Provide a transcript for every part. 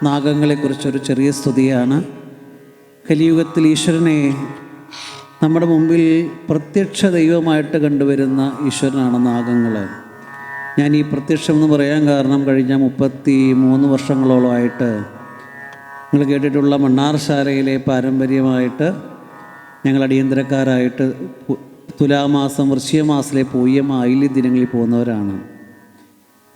നാഗങ്ങളെക്കുറിച്ചൊരു ചെറിയ സ്തുതിയാണ്. കലിയുഗത്തിൽ ഈശ്വരനെ നമ്മുടെ മുമ്പിൽ പ്രത്യക്ഷ ദൈവമായിട്ട് കണ്ടുവരുന്ന ഈശ്വരനാണ് നാഗങ്ങൾ. ഞാൻ ഈ പ്രത്യക്ഷം എന്ന് പറയാൻ കാരണം കഴിഞ്ഞ 33 വർഷങ്ങളോളമായിട്ട് നിങ്ങൾ കേട്ടിട്ടുള്ള മണ്ണാർശാലയിലെ പാരമ്പര്യമായിട്ട് ഞങ്ങൾ അടിയന്തരക്കാരായിട്ട് തുലാമാസം വൃശ്ചികമാസത്തിലെ പൂയം ആയില്യ ദിനങ്ങളിൽ പോകുന്നവരാണ്.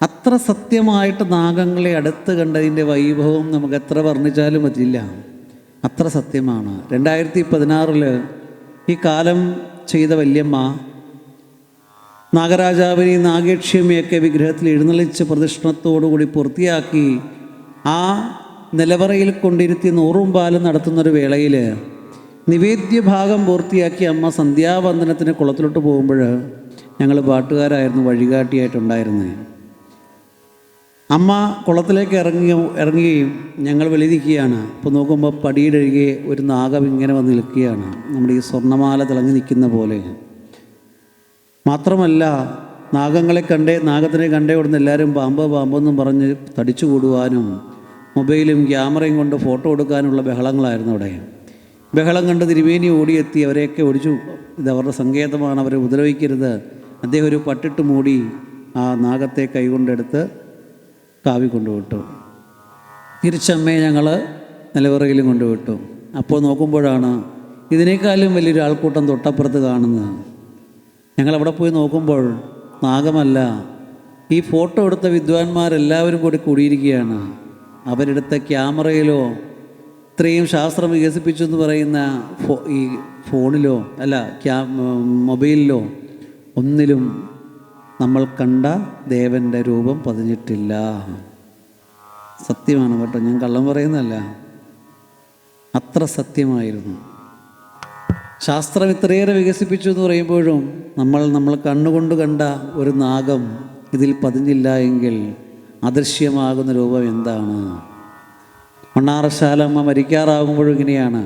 അത്ര സത്യമായിട്ട് നാഗങ്ങളെ അടുത്ത് കണ്ടതിൻ്റെ വൈഭവം നമുക്ക് എത്ര വർണ്ണിച്ചാലും പറ്റില്ല. അത്ര സത്യമാണ്. 2016 ഈ കാലം ചെയ്ത വല്യമ്മ നാഗരാജാവിനെയും നാഗേക്ഷിയമ്മയൊക്കെ വിഗ്രഹത്തിൽ എഴുന്നള്ളിച്ച് പ്രദക്ഷിണത്തോടുകൂടി പൂർത്തിയാക്കി ആ നിലവറയിൽ കൊണ്ടിരുത്തി 100 പാലും നടത്തുന്നൊരു വേളയിൽ നിവേദ്യ ഭാഗം പൂർത്തിയാക്കി അമ്മ സന്ധ്യാവന്ദനത്തിന് കുളത്തിലോട്ട് പോകുമ്പോൾ ഞങ്ങൾ പാട്ടുകാരായിരുന്നു വഴികാട്ടിയായിട്ടുണ്ടായിരുന്നത്. അമ്മ കുളത്തിലേക്ക് ഇറങ്ങുകയും ഞങ്ങൾ വെളിനിൽക്കുകയാണ്. അപ്പോൾ നോക്കുമ്പോൾ പടിയിലൊഴികെ ഒരു നാഗം ഇങ്ങനെ വന്ന് നിൽക്കുകയാണ്, നമ്മുടെ ഈ സ്വർണ്ണമാല തിളങ്ങി നിൽക്കുന്ന പോലെ. മാത്രമല്ല നാഗത്തിനെ കണ്ടേ ഉടനെ എല്ലാവരും പാമ്പെന്നും പറഞ്ഞ് തടിച്ചു കൂടുവാനും മൊബൈലും ക്യാമറയും കൊണ്ട് ഫോട്ടോ എടുക്കാനുള്ള ബഹളങ്ങളായിരുന്നു അവിടെ. ബഹളം കണ്ട് തിരുമേനി ഓടിയെത്തി അവരെയൊക്കെ ഓടിച്ചു. ഇതവരുടെ സങ്കേതമാണ്, അവരെ ഉപദ്രവിക്കരുത്. അദ്ദേഹം ഒരു പട്ടിട്ട് മൂടി ആ നാഗത്തെ കൈകൊണ്ടെടുത്ത് കാവി കൊണ്ടുവിട്ടു. തിരിച്ചമ്മയെ ഞങ്ങൾ നിലവറയിലും കൊണ്ടുവിട്ടു. അപ്പോൾ നോക്കുമ്പോഴാണ് ഇതിനേക്കാളും വലിയൊരു ആൾക്കൂട്ടം തൊട്ടപ്പുറത്ത് കാണുന്നത്. ഞങ്ങളവിടെ പോയി നോക്കുമ്പോൾ നാഗമല്ല, ഈ ഫോട്ടോ എടുത്ത വിദ്വാൻമാരെല്ലാവരും കൂടി കൂടിയിരിക്കുകയാണ്. അവരെടുത്ത ക്യാമറയിലോ ഇത്രയും ശാസ്ത്രം വികസിപ്പിച്ചു എന്ന് പറയുന്ന ഈ ഫോണിലോ അല്ല മൊബൈലിലോ ഒന്നിലും നമ്മൾ കണ്ട ദേവൻ്റെ രൂപം പതിഞ്ഞിട്ടില്ല. സത്യമാണ് കേട്ടോ, ഞാൻ കള്ളം പറയുന്നതല്ല, അത്ര സത്യമായിരുന്നു. ശാസ്ത്രം ഇത്രയേറെ വികസിപ്പിച്ചു എന്ന് പറയുമ്പോഴും നമ്മൾ കണ്ണുകൊണ്ട് കണ്ട ഒരു നാഗം ഇതിൽ പതിഞ്ഞില്ല എങ്കിൽ അദൃശ്യമാകുന്ന രൂപം എന്താണ്? മണ്ണാറശാലമ്മ മരിക്കാറാകുമ്പോഴും ഇങ്ങനെയാണ്.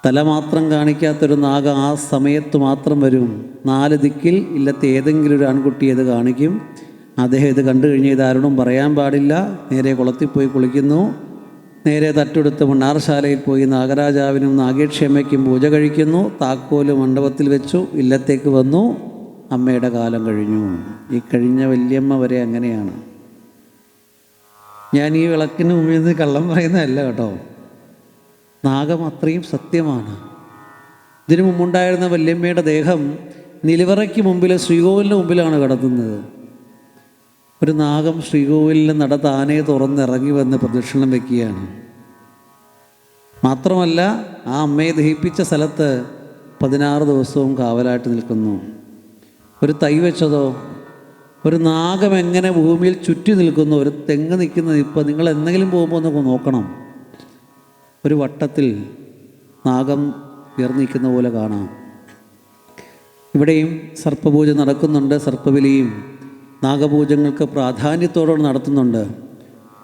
തല മാത്രം കാണിക്കാത്തൊരു നാഗം ആ സമയത്ത് മാത്രം വരും. 4 ദിക്കിൽ ഇല്ലത്തെ ഏതെങ്കിലും ഒരു ആൺകുട്ടി ഇത് കാണിക്കും. അദ്ദേഹം ഇത് കണ്ടു കഴിഞ്ഞ് ഇതാരോടും പറയാൻ പാടില്ല. നേരെ കുളത്തിൽ പോയി കുളിക്കുന്നു, നേരെ തട്ടെടുത്ത് മണ്ണാറശാലയിൽ പോയി നാഗരാജാവിനും നാഗേക്ഷിയമ്മയ്ക്കും പൂജ കഴിക്കുന്നു. താക്കോല് മണ്ഡപത്തിൽ വെച്ചു, ഇല്ലത്തേക്ക് വന്നു, അമ്മയുടെ കാലം കഴിഞ്ഞു. ഈ കഴിഞ്ഞ വല്യമ്മ വരെ അങ്ങനെയാണ്. ഞാൻ ഈ വിളക്കിന് മുമ്പിൽ നിന്ന് കള്ളം പറയുന്നതല്ല കേട്ടോ, നാഗം അത്രയും സത്യമാണ്. ഇതിനു മുമ്പുണ്ടായിരുന്ന വല്യമ്മയുടെ ദേഹം നിലവറയ്ക്ക് മുമ്പിൽ ശ്രീകോവിലിന് മുമ്പിലാണ് കിടത്തുന്നത്. ഒരു നാഗം ശ്രീകോവിലിന് നട താനെ തുറന്നിറങ്ങി വന്ന് പ്രദക്ഷിണം വയ്ക്കുകയാണ്. മാത്രമല്ല ആ അമ്മയെ ദഹിപ്പിച്ച സ്ഥലത്ത് 16 ദിവസവും കാവലായിട്ട് നിൽക്കുന്നു. ഒരു തൈ വെച്ചതോ, ഒരു നാഗം എങ്ങനെ ഭൂമിയിൽ ചുറ്റി നിൽക്കുന്നു, ഒരു തെങ്ങ് നിൽക്കുന്നത്. ഇപ്പോൾ നിങ്ങൾ എന്തെങ്കിലും പോകുമ്പോൾ ഒന്ന് നോക്കണം, ഒരു വട്ടത്തിൽ നാഗം ഉയർന്നിരിക്കുന്ന പോലെ കാണാം. ഇവിടെയും സർപ്പപൂജ നടക്കുന്നുണ്ട്. സർപ്പബലിയും നാഗപൂജകൾക്ക് പ്രാധാന്യത്തോടെ നടത്തുന്നുണ്ട്.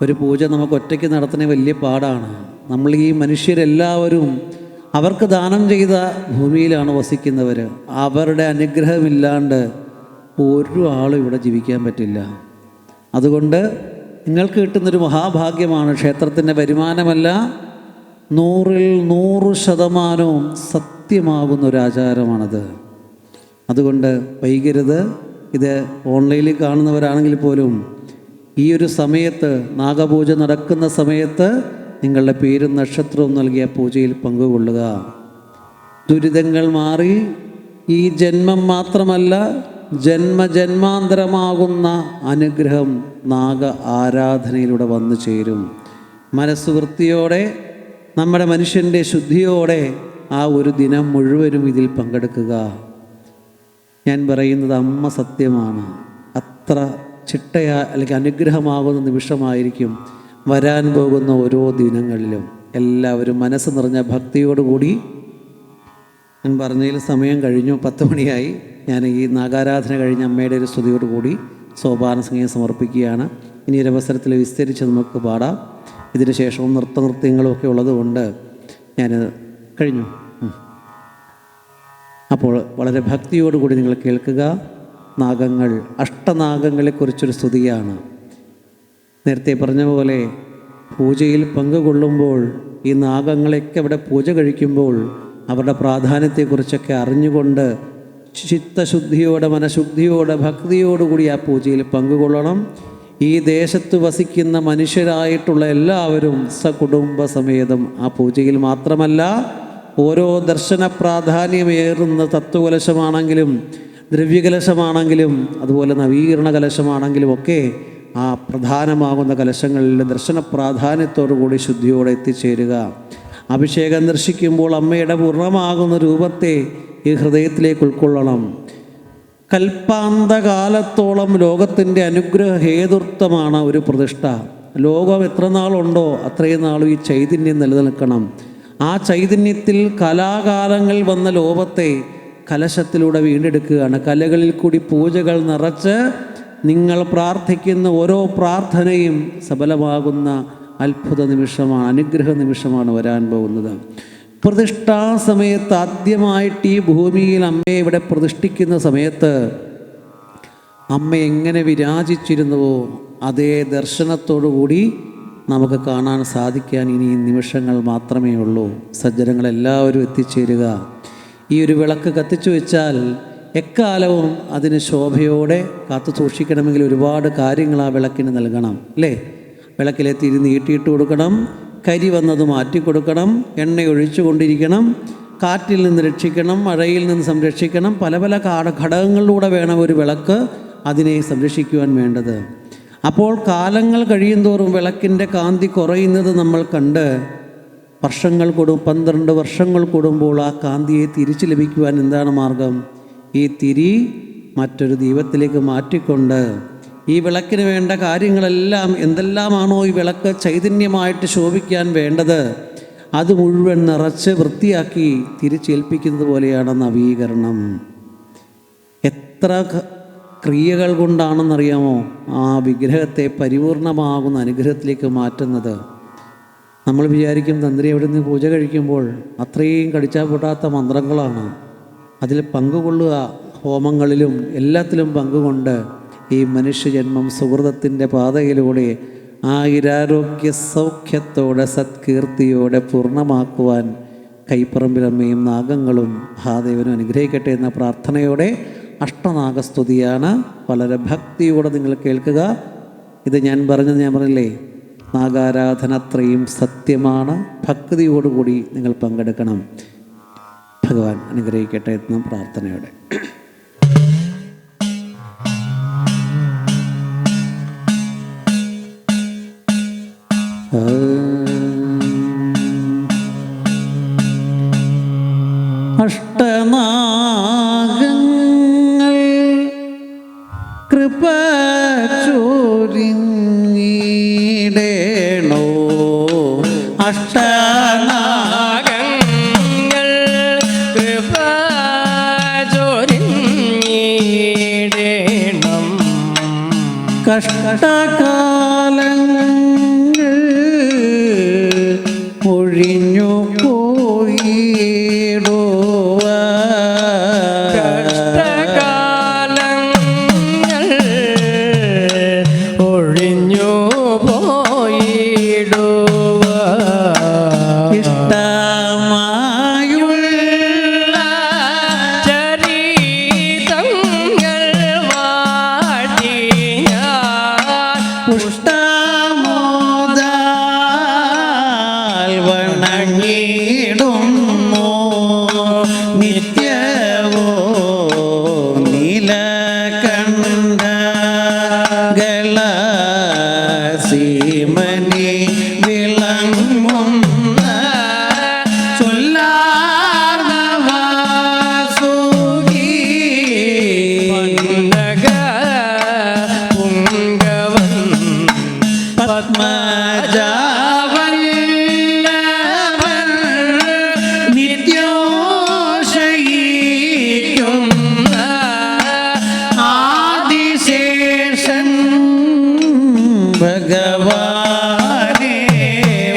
ഒരു പൂജ നമുക്ക് ഒറ്റയ്ക്ക് നടത്തുന്നത് വലിയ പാടാണ്. നമ്മൾ ഈ മനുഷ്യരെല്ലാവരും അവർക്ക് ദാനം ചെയ്ത ഭൂമിയിലാണ് വസിക്കുന്നവർ. അവരുടെ അനുഗ്രഹമില്ലാണ്ട് ഒരു ആളും ഇവിടെ ജീവിക്കാൻ പറ്റില്ല. അതുകൊണ്ട് നിങ്ങൾക്ക് കിട്ടുന്നൊരു മഹാഭാഗ്യമാണ്. ക്ഷേത്രത്തിൻ്റെ വരുമാനമല്ല, 100% സത്യമാകുന്നൊരാചാരമാണത്. അതുകൊണ്ട് വൈകരുത്. ഇത് ഓൺലൈനിൽ കാണുന്നവരാണെങ്കിൽ പോലും ഈ ഒരു സമയത്ത്, നാഗപൂജ നടക്കുന്ന സമയത്ത് നിങ്ങളുടെ പേരും നക്ഷത്രവും നൽകിയ പൂജയിൽ പങ്കുകൊള്ളുക. ദുരിതങ്ങൾ മാറി ഈ ജന്മം മാത്രമല്ല ജന്മജന്മാന്തരമാകുന്ന അനുഗ്രഹം നാഗ ആരാധനയിലൂടെ വന്നു ചേരും. മനസ്സ് വൃത്തിയോടെ, നമ്മുടെ മനുഷ്യൻ്റെ ശുദ്ധിയോടെ ആ ഒരു ദിനം മുഴുവനും ഇതിൽ പങ്കെടുക്കുക. ഞാൻ പറയുന്നത് അമ്മ സത്യമാണ്. അത്ര അല്ലെങ്കിൽ അനുഗ്രഹമാകുന്ന നിമിഷമായിരിക്കും വരാൻ പോകുന്ന ഓരോ ദിനങ്ങളിലും. എല്ലാവരും മനസ്സ് നിറഞ്ഞ ഭക്തിയോടുകൂടി, ഞാൻ പറഞ്ഞതിൽ സമയം കഴിഞ്ഞു, 10 മണിയായി. ഞാൻ ഈ നാഗാരാധന കഴിഞ്ഞ അമ്മയുടെ ഒരു സ്തുതിയോടുകൂടി സോപാന സംഗീതം സമർപ്പിക്കുകയാണ്. ഇനി ഒരു അവസരത്തിൽ വിസ്തരിച്ച് നമുക്ക് പാടാം. ഇതിന് ശേഷവും നൃത്തങ്ങളും ഒക്കെ ഉള്ളതുകൊണ്ട് ഞാൻ കഴിഞ്ഞു. അപ്പോൾ വളരെ ഭക്തിയോടുകൂടി നിങ്ങൾ കേൾക്കുക. നാഗങ്ങൾ, അഷ്ടനാഗങ്ങളെക്കുറിച്ചൊരു സ്തുതിയാണ്. നേരത്തെ പറഞ്ഞ പോലെ പൂജയിൽ പങ്കുകൊള്ളുമ്പോൾ, ഈ നാഗങ്ങളെയൊക്കെ അവിടെ പൂജ കഴിക്കുമ്പോൾ അവരുടെ പ്രാധാന്യത്തെക്കുറിച്ചൊക്കെ അറിഞ്ഞുകൊണ്ട് ചിത്തശുദ്ധിയോടെ, മനഃശുദ്ധിയോടെ, ഭക്തിയോടുകൂടി ആ പൂജയിൽ പങ്കുകൊള്ളണം. ഈ ദേശത്ത് വസിക്കുന്ന മനുഷ്യരായിട്ടുള്ള എല്ലാവരും സകുടുംബസമേതം ആ പൂജയിൽ മാത്രമല്ല, ഓരോ ദർശന പ്രാധാന്യമേറുന്ന തത്വകലശമാണെങ്കിലും ദ്രവ്യകലശമാണെങ്കിലും അതുപോലെ നവീകരണ കലശമാണെങ്കിലും ഒക്കെ ആ പ്രധാനമാകുന്ന കലശങ്ങളിൽ ദർശന പ്രാധാന്യത്തോടുകൂടി ശുദ്ധിയോടെ എത്തിച്ചേരുക. അഭിഷേകം ദർശിക്കുമ്പോൾ അമ്മയുടെ പൂർണ്ണമാകുന്ന രൂപത്തെ ഈ ഹൃദയത്തിലേക്ക് ഉൾക്കൊള്ളണം. കൽപ്പാന്തകാലത്തോളം ലോകത്തിൻ്റെ അനുഗ്രഹ ഹേതുത്വമാണ് ഒരു പ്രതിഷ്ഠ. ലോകം എത്ര നാളുണ്ടോ അത്രയും നാളും ഈ ചൈതന്യം നിലനിൽക്കണം. ആ ചൈതന്യത്തിൽ കലാകാലങ്ങൾ വന്ന ലോകത്തെ കലശത്തിലൂടെ വീണ്ടെടുക്കുകയാണ്. കലകളിൽ കൂടി പൂജകൾ നിറച്ച് നിങ്ങൾ പ്രാർത്ഥിക്കുന്ന ഓരോ പ്രാർത്ഥനയും സഫലമാകുന്ന അത്ഭുത നിമിഷമാണ്, അനുഗ്രഹ നിമിഷമാണ് വരാൻ പോകുന്നത്. പ്രതിഷ്ഠാ സമയത്ത് ആദ്യമായിട്ട് ഈ ഭൂമിയിൽ അമ്മയെ ഇവിടെ പ്രതിഷ്ഠിക്കുന്ന സമയത്ത് അമ്മ എങ്ങനെ വിരാജിച്ചിരുന്നുവോ അതേ ദർശനത്തോടുകൂടി നമുക്ക് കാണാൻ സാധിക്കാൻ ഇനി നിമിഷങ്ങൾ മാത്രമേ ഉള്ളൂ. സജ്ജനങ്ങളെല്ലാവരും എത്തിച്ചേരുക. ഈ ഒരു വിളക്ക് കത്തിച്ചു വെച്ചാൽ എക്കാലവും അതിന് ശോഭയോടെ കാത്തു സൂക്ഷിക്കണമെങ്കിൽ ഒരുപാട് കാര്യങ്ങൾ ആ വിളക്കിന് നൽകണം, അല്ലേ? വിളക്കിലെ തിരി നീട്ടിയിട്ട് കൊടുക്കണം, കരി വന്നത് മാറ്റിക്കൊടുക്കണം, എണ്ണ ഒഴിച്ചു കൊണ്ടിരിക്കണം, കാറ്റിൽ നിന്ന് രക്ഷിക്കണം, മഴയിൽ നിന്ന് സംരക്ഷിക്കണം. പല പല ഘടകങ്ങളിലൂടെ വേണം ഒരു വിളക്ക് അതിനെ സംരക്ഷിക്കുവാൻ വേണ്ടത്. അപ്പോൾ കാലങ്ങൾ കഴിയുന്തോറും വിളക്കിൻ്റെ കാന്തി കുറയുന്നത് നമ്മൾ കണ്ട് 12 വർഷങ്ങൾ കൂടുമ്പോൾ ആ കാന്തിയെ തിരിച്ചു ലഭിക്കുവാൻ എന്താണ് മാർഗം? ഈ തിരി മറ്റൊരു ദീപത്തിലേക്ക് മാറ്റിക്കൊണ്ട് ഈ വിളക്കിന് വേണ്ട കാര്യങ്ങളെല്ലാം എന്തെല്ലാമാണോ ഈ വിളക്ക് ചൈതന്യമായിട്ട് ശോഭിക്കാൻ വേണ്ടത് അത് മുഴുവൻ നിറച്ച് വൃത്തിയാക്കി തിരിച്ചേൽപ്പിക്കുന്നത് പോലെയാണ് നവീകരണം. എത്ര ക്രിയകൾ കൊണ്ടാണെന്നറിയാമോ ആ വിഗ്രഹത്തെ പരിപൂർണമാകുന്ന അനുഗ്രഹത്തിലേക്ക് മാറ്റുന്നത്? നമ്മൾ വിചാരിക്കും തന്ത്രി എവിടെ നിന്ന് പൂജ കഴിക്കുമ്പോൾ അത്രയും കടിച്ചാൽ പൊട്ടാത്ത മന്ത്രങ്ങളാണ്. അതിൽ പങ്കുകൊള്ളുക, ഹോമങ്ങളിലും എല്ലാത്തിലും പങ്കുകൊണ്ട് ഈ മനുഷ്യജന്മം സുഹൃതത്തിൻ്റെ പാതയിലൂടെ ആയുരാരോഗ്യ സൗഖ്യത്തോടെ സത്കീർത്തിയോടെ പൂർണ്ണമാക്കുവാൻ കൈപ്പറമ്പിലമ്മയും നാഗങ്ങളും മഹാദേവനും അനുഗ്രഹിക്കട്ടെ എന്ന പ്രാർത്ഥനയോടെ അഷ്ടനാഗസ്തുതിയാണ്. വളരെ ഭക്തിയോടെ നിങ്ങൾ കേൾക്കുക. ഇത് ഞാൻ പറഞ്ഞില്ലേ, നാഗാരാധന അത്രയും സത്യമാണ്. ഭക്തിയോടുകൂടി നിങ്ങൾ പങ്കെടുക്കണം. ഭഗവാൻ അനുഗ്രഹിക്കട്ടെ എന്ന പ്രാർത്ഥനയോടെ അഷ്ടനാഗങ്ങൾ കൃപ ചൊരിഞ്ഞിടേണോ, അഷ്ടനാഗങ്ങൾ കൃപ ചൊരിഞ്ഞിടേണം, കഷ്ടകാലങ്ങൾ ഒഴിഞ്ഞു പോയിടുവാൻ, കഷ്ടകാലങ്ങൾ ഒഴിഞ്ഞു പോയിടുവാൻ, ഇഷ്ടമായുള്ള ചരിതങ്ങൾ വാഴ്ത്തി ഞാൻ പുഷ്ടമോദാൽ വണങ്ങിടുന്നു നിത്യവോ നീലകണ്ഠ ഗളസീമനി വിളങ്ങുന്ന ചൊല്ലാർന്ന വാസുകി പന്നഗ പുങ്കവൻ പത്മജാവല്ലഭൻ നിത്യോഷയിക്കുന്ന ആദിശേഷൻ ഭഗവാനേ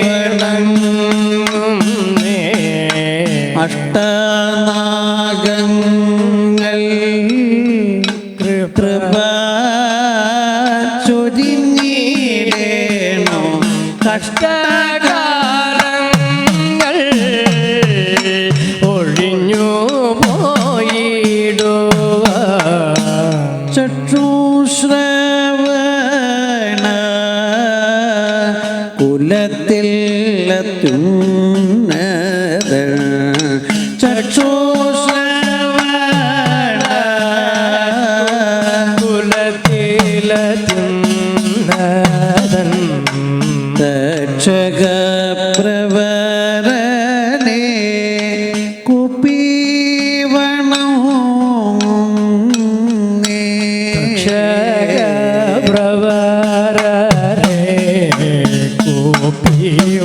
വണങ്ങുന്നേ. അഷ്ടനാഗങ്ങൾ കൃപ ചൊരിഞ്ഞിടേണോ, കഷ്ടകാലങ്ങൾ ഒഴിഞ്ഞു പോയിടുക ചക്ഷുശ്രവണ കുലത്തിൽ ചക്ഷുശ്രവണ കുലത്തിലെത്തുന്നതൻ ദക്ഷകപ്രവരനെ കുപ്പീവണം പ്രവരരെ കൂപ്പിവണങ്ങും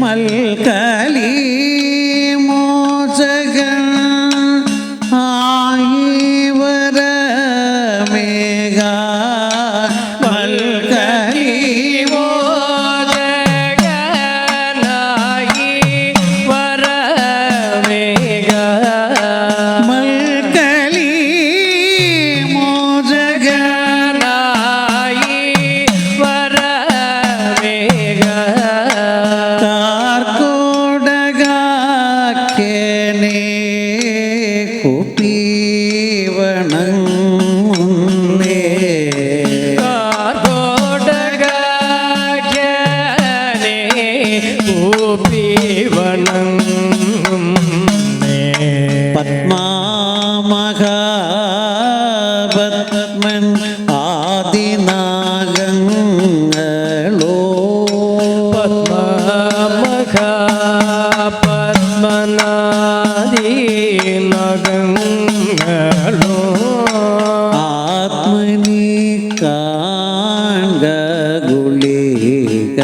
മൽകലി മോചകൻ ആയിവരമേഘ മൽകലി മോചകനായി വരമേഘ മൽകലി മോചകൻ നായി വരമേഘ കാർക്കോടകാക്കേനെ കുപ്പീവണങ്ങുന്നേ കാർക്കോടകനെ കൂപ്പിവണങ്ങും പത്മാമഹാപത്മൻ ആദിനാഗങ്ങളോ പത്മനാദി നഗങ്ങളോ ആത്മനി കാൺക ഗുളിക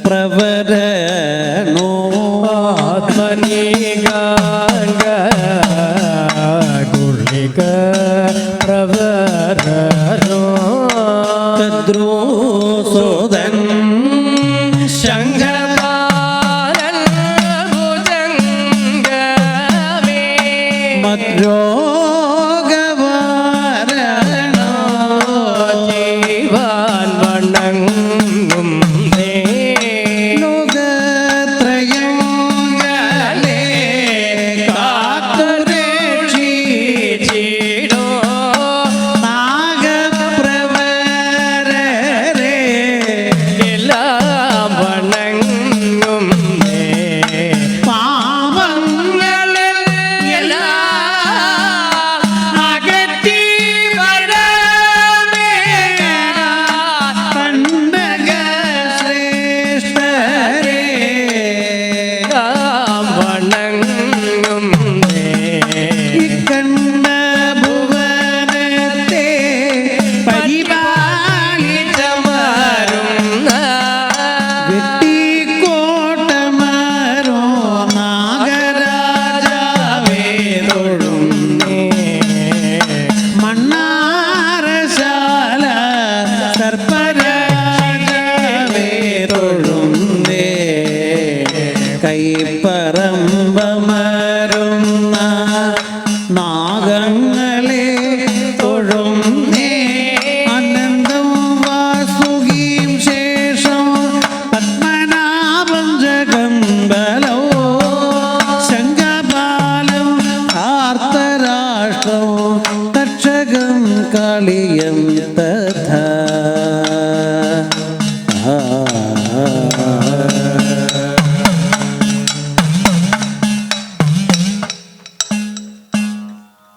പ്രവരനോ ആത്മനികാംഗ ഗുളിക പ്രവരോ കദ്രോസോദൻ ശങ്കരൻ ഭുജംഗമേ മദ്രോഗവാരണോ ജീവാൻ വണങ്ങും ലോകത്രയങ്ങളെ കാത്തുരക്ഷിച്ചിടോ നാഗപ്രവരരെ എല്ലാം വണങ്ങും പാപങ്ങളിൽ എല്ലാം അകറ്റി വരമേ കണ്ടക ശ്രേഷ്ഠരെ വണങ്ങും ഇക്കണ്ട ഭുവനത്തെ പരിപാലിക്കുന്ന